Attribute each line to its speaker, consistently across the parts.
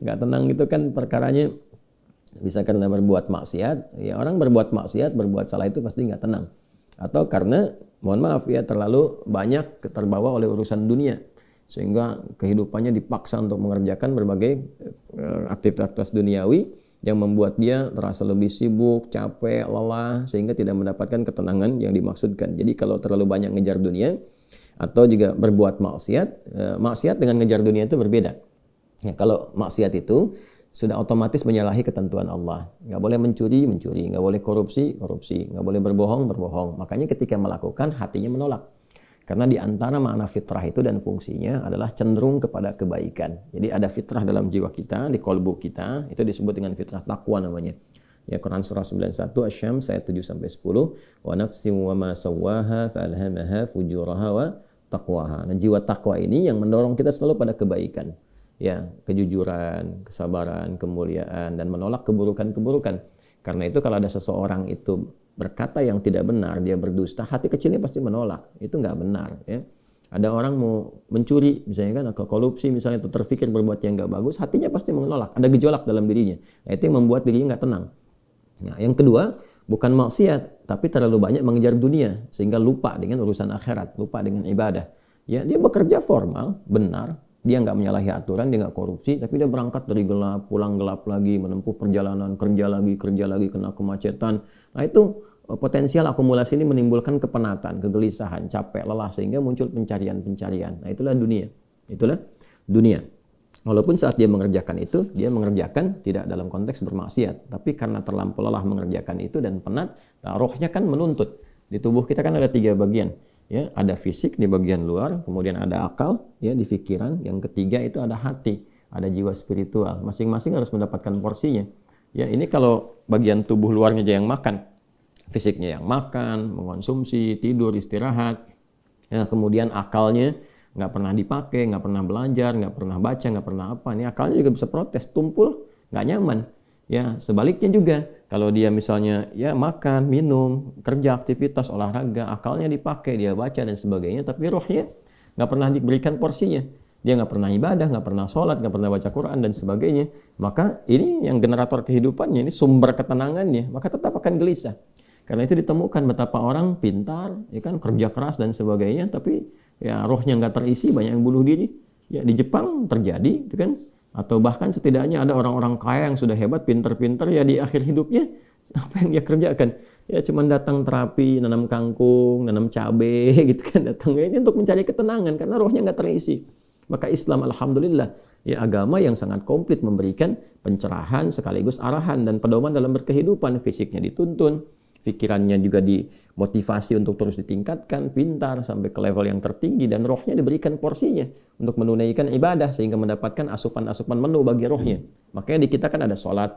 Speaker 1: Nggak tenang itu kan perkaranya bisa karena berbuat maksiat. Ya orang berbuat maksiat, berbuat salah itu pasti nggak tenang. Atau karena, mohon maaf ya, terlalu banyak terbawa oleh urusan dunia. Sehingga kehidupannya dipaksa untuk mengerjakan berbagai aktivitas duniawi yang membuat dia terasa lebih sibuk, capek, lelah, sehingga tidak mendapatkan ketenangan yang dimaksudkan. Jadi kalau terlalu banyak ngejar dunia, atau juga berbuat maksiat, maksiat dengan ngejar dunia itu berbeda. Ya, kalau maksiat itu sudah otomatis menyalahi ketentuan Allah. Nggak boleh mencuri, mencuri. Nggak boleh korupsi, korupsi. Nggak boleh berbohong, berbohong. Makanya ketika melakukan, hatinya menolak. Karena di antara makna fitrah itu dan fungsinya adalah cenderung kepada kebaikan. Jadi ada fitrah dalam jiwa kita, di kolbu kita, itu disebut dengan fitrah takwa namanya. Ya, Quran surah 91 Asy-Syams ayat 7-10, wa nafsin wa ma sawwaha fa'alhamaha fujuraha wa taqwaha. Nah, jiwa takwa ini yang mendorong kita selalu pada kebaikan. Ya, kejujuran, kesabaran, kemuliaan, dan menolak keburukan-keburukan. Karena itu kalau ada seseorang itu berkata yang tidak benar, dia berdusta, hati kecilnya pasti menolak. Itu nggak benar. Ya. Ada orang mau mencuri, misalnya kan, atau korupsi misalnya, atau terfikir berbuat yang nggak bagus, hatinya pasti menolak. Ada gejolak dalam dirinya. Nah, itu yang membuat dirinya nggak tenang. Nah, yang kedua, bukan maksiat, tapi terlalu banyak mengejar dunia, sehingga lupa dengan urusan akhirat, lupa dengan ibadah. Ya, dia bekerja formal, benar, dia nggak menyalahi aturan, dia nggak korupsi, tapi dia berangkat dari gelap, pulang gelap lagi, menempuh perjalanan, kerja lagi, kena kemacetan. Nah itu potensial akumulasi ini menimbulkan kepenatan, kegelisahan, capek, lelah, sehingga muncul pencarian-pencarian. Nah itulah dunia. Itulah dunia. Walaupun saat dia mengerjakan itu, dia mengerjakan tidak dalam konteks bermaksiat. Tapi karena terlampau lelah mengerjakan itu dan penat, nah, rohnya kan menuntut. Di tubuh kita kan ada 3 bagian. Ya, ada fisik di bagian luar, kemudian ada akal ya di pikiran, yang ketiga itu ada hati, ada jiwa spiritual. Masing-masing harus mendapatkan porsinya. Ya, ini kalau bagian tubuh luarnya aja yang makan, fisiknya yang makan, mengonsumsi, tidur, istirahat. Ya, kemudian akalnya nggak pernah dipakai, nggak pernah belajar, nggak pernah baca, nggak pernah apa. Ini akalnya juga bisa protes, tumpul, nggak nyaman. Ya, sebaliknya juga, kalau dia misalnya ya makan, minum, kerja, aktivitas, olahraga, akalnya dipakai, dia baca dan sebagainya, tapi rohnya nggak pernah diberikan porsinya. Dia nggak pernah ibadah, nggak pernah sholat, nggak pernah baca Quran dan sebagainya. Maka ini yang generator kehidupannya, ini sumber ketenangannya, maka tetap akan gelisah. Karena itu ditemukan betapa orang pintar, ya kan, kerja keras dan sebagainya, tapi ya rohnya nggak terisi, banyak yang bunuh diri. Ya di Jepang terjadi, itu kan. Atau bahkan setidaknya ada orang-orang kaya yang sudah hebat, pinter-pinter, ya di akhir hidupnya apa yang dia kerjakan? Ya cuma datang terapi, nanam kangkung, nanam cabai gitu kan, datangnya ini untuk mencari ketenangan karena rohnya nggak terisi. Maka Islam alhamdulillah ya agama yang sangat komplit, memberikan pencerahan sekaligus arahan dan pedoman dalam berkehidupan. Fisiknya dituntun, pikirannya juga dimotivasi untuk terus ditingkatkan, pintar sampai ke level yang tertinggi, dan rohnya diberikan porsinya untuk menunaikan ibadah sehingga mendapatkan asupan-asupan menu bagi rohnya. Makanya di kita kan ada sholat,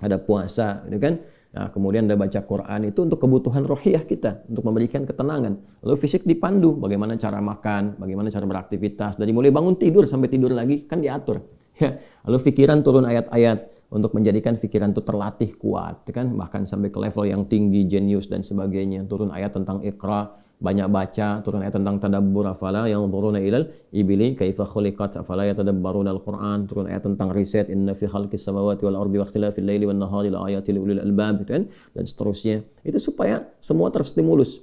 Speaker 1: ada puasa, gitu kan? Nah, kemudian ada baca Quran, itu untuk kebutuhan rohiyah kita, untuk memberikan ketenangan. Lalu fisik dipandu, bagaimana cara makan, bagaimana cara beraktivitas, dari mulai bangun tidur sampai tidur lagi kan diatur. Ya, lalu pikiran turun ayat-ayat untuk menjadikan pikiran itu terlatih kuat, kan? Bahkan sampai ke level yang tinggi, jenius dan sebagainya. Turun ayat tentang Iqra, banyak baca, turun ayat tentang tadabbur, afala yanzuruna ilal ibili kaifa khuliqat afala yatadabbaruna al-Qur'an, turun ayat tentang riset, inna fi khalqis samawati wal ardi wa ikhtilafil laili wan nahari la ayatil liulil albab, kan? Dan seterusnya. Itu supaya semua terstimulus.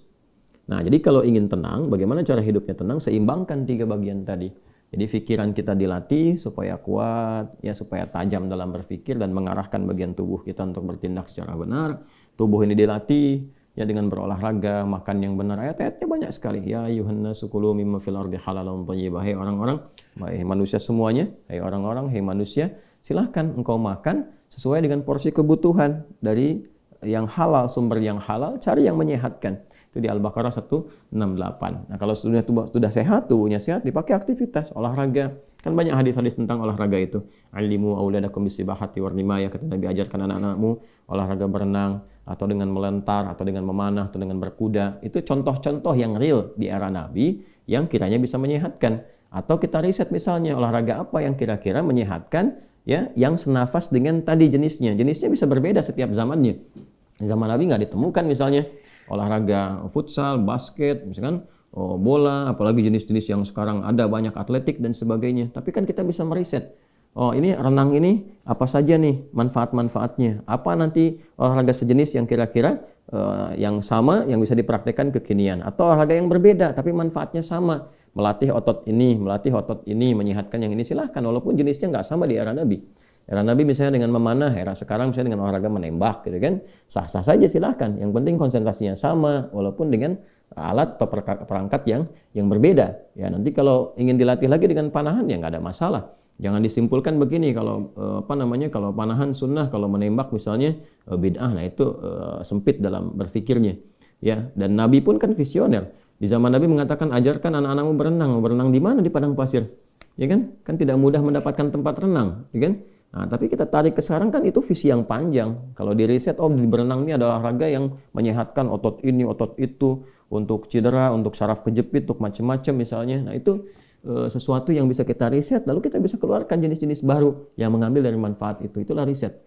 Speaker 1: Nah, jadi kalau ingin tenang, bagaimana cara hidupnya tenang? Seimbangkan 3 bagian tadi. Jadi pikiran kita dilatih supaya kuat, ya supaya tajam dalam berpikir dan mengarahkan bagian tubuh kita untuk bertindak secara benar. Tubuh ini dilatih ya dengan berolahraga, makan yang benar. Ayat-ayatnya banyak sekali. Ya ayyuhan nasu kulu mimma fil ardi halalan thayyibah. Hai orang-orang, hai manusia semuanya, hai orang-orang, hai manusia, silahkan engkau makan sesuai dengan porsi kebutuhan dari yang halal, sumber yang halal, cari yang menyehatkan. Itu di Al-Baqarah 168. Nah, kalau sudah sehat, tubuhnya sehat, dipakai aktivitas, olahraga. Kan banyak hadis-hadis tentang olahraga itu. Alimu auladakum bisibahati warnimaya, kata Nabi, ajarkan anak-anakmu olahraga berenang, atau dengan melentar, atau dengan memanah, atau dengan berkuda. Itu contoh-contoh yang real di era Nabi yang kiranya bisa menyehatkan. Atau kita riset misalnya olahraga apa yang kira-kira menyehatkan, ya, yang senafas dengan tadi jenisnya. Jenisnya bisa berbeda setiap zamannya. Zaman Nabi nggak ditemukan misalnya olahraga futsal, basket, misalkan bola, apalagi jenis-jenis yang sekarang ada banyak atletik dan sebagainya. Tapi kan kita bisa meriset Oh, ini renang ini apa saja nih manfaat-manfaatnya? Apa nanti olahraga sejenis yang kira-kira yang sama yang bisa dipraktekkan kekinian, atau olahraga yang berbeda tapi manfaatnya sama, melatih otot ini, menyehatkan yang ini, silahkan walaupun jenisnya nggak sama di era Nabi. Era Nabi misalnya dengan memanah, era sekarang misalnya dengan olahraga menembak gitu kan, sah-sah saja silahkan. Yang penting konsentrasinya sama walaupun dengan alat atau perangkat yang berbeda. Ya nanti kalau ingin dilatih lagi dengan panahan ya nggak ada masalah. Jangan disimpulkan begini kalau kalau panahan sunnah, kalau menembak misalnya bid'ah. Nah itu sempit dalam berfikirnya. Ya, dan Nabi pun kan visioner. Di zaman Nabi mengatakan ajarkan anak-anakmu berenang. Berenang di mana? Di padang pasir. Ya kan? Kan tidak mudah mendapatkan tempat renang, ya kan? Nah, tapi kita tarik ke sekarang kan itu visi yang panjang. Kalau di riset, di berenang ini adalah olahraga yang menyehatkan otot ini, otot itu, untuk cedera, untuk saraf kejepit, untuk macam-macam misalnya. Nah itu sesuatu yang bisa kita riset, lalu kita bisa keluarkan jenis-jenis baru yang mengambil dari manfaat itu. Itulah riset.